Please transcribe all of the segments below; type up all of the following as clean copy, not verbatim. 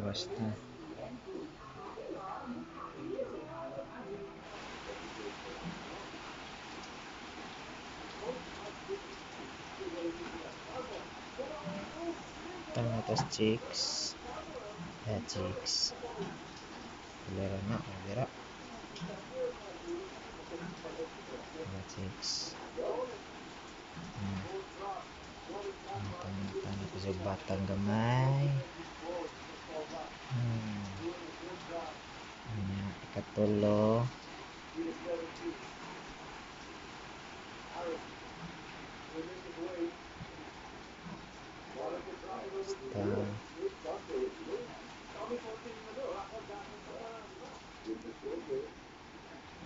oras na. Tangatas chicks. Ya chicks. Kulera na, kulera. Ya chicks. Tangan ko sa batang gamay. Ikatulo.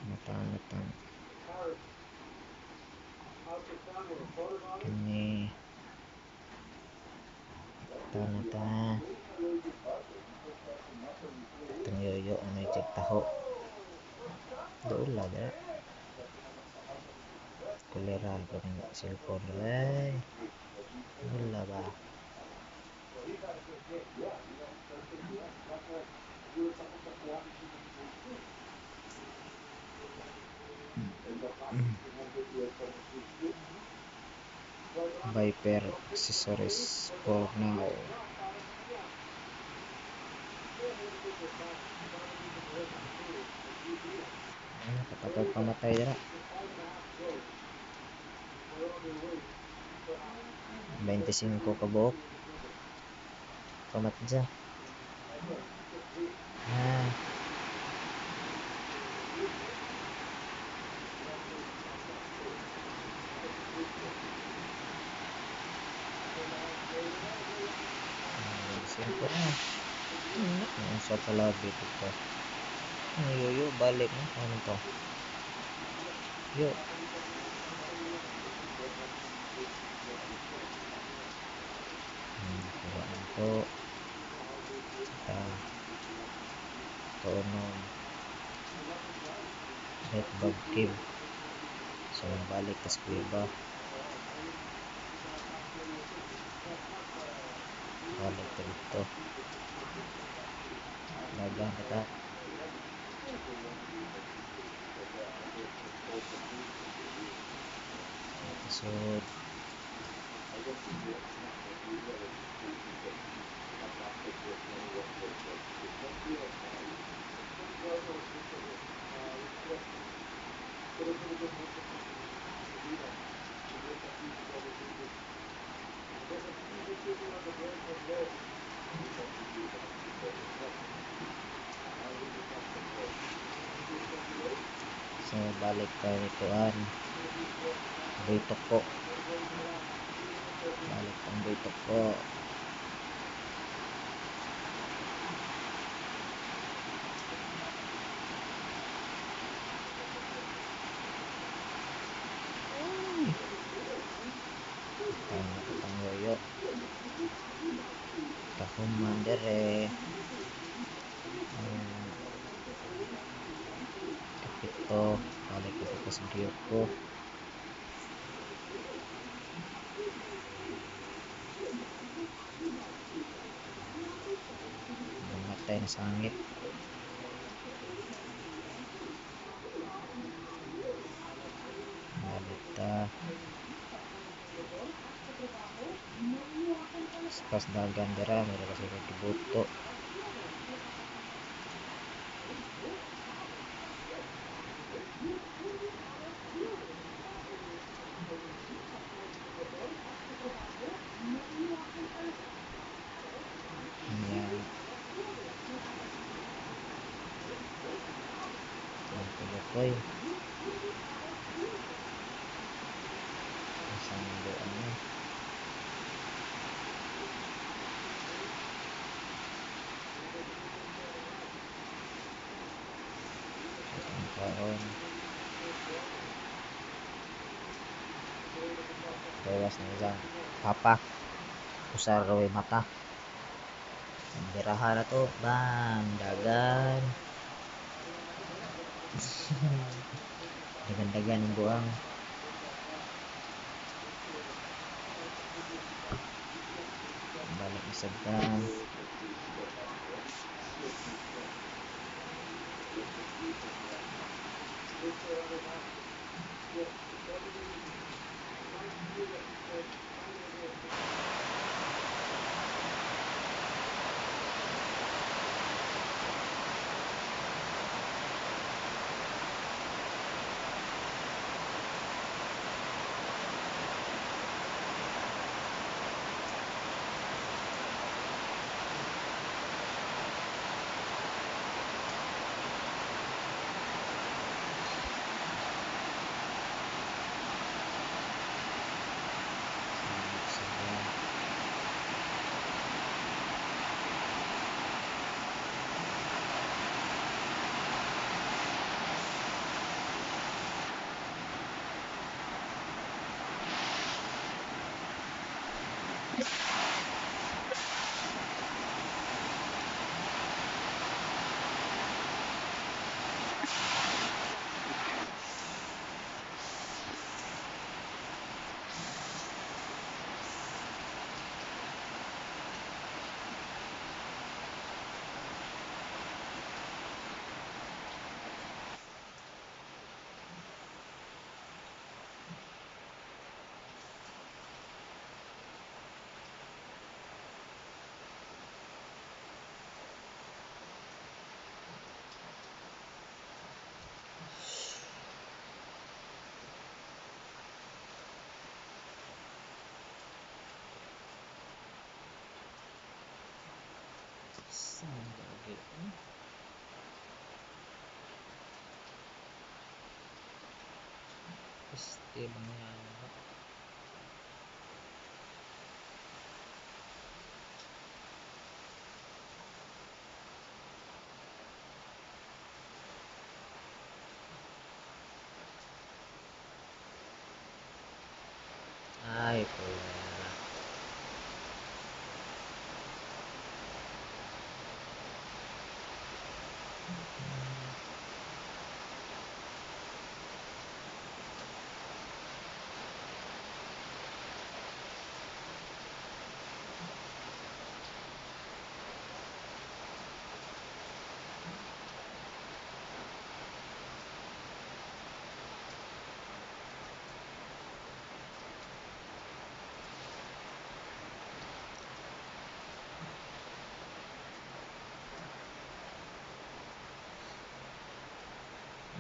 Matang ini tana yoyo may cek taho doon lah ya kulera ko ng cellphone ay wala ba Viper accessories for now. Katagal pamatay na 25 kabuok pamatay dyan simple na sa palabit ito yoyo balik na ano to yo kuraan po tonon net bag cave so balik tas kuiba balik dito dagang kita episode so balik tayo ituan Bitok po balik ang Bitok po tang yoyo tahuman dere kapito balik ito pa sa giyok ko namatay na sangit balik ta pas dagan dira meron kasi kibuto koy isang doon na ang kaon bawas na isang papa usar raway mata biraha na to bang dagan dagan-dagan ang buang balik isagkan Saan lagi? Pasti bang yawa. Ay, pula.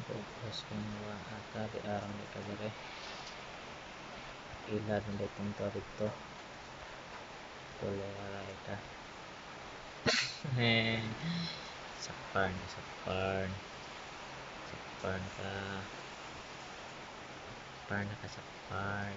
Bukos kung ata di arang di kagare. Ilan hindi punto dito. Pula ita. Sakpan ka. Sakpan ka. Sakpan.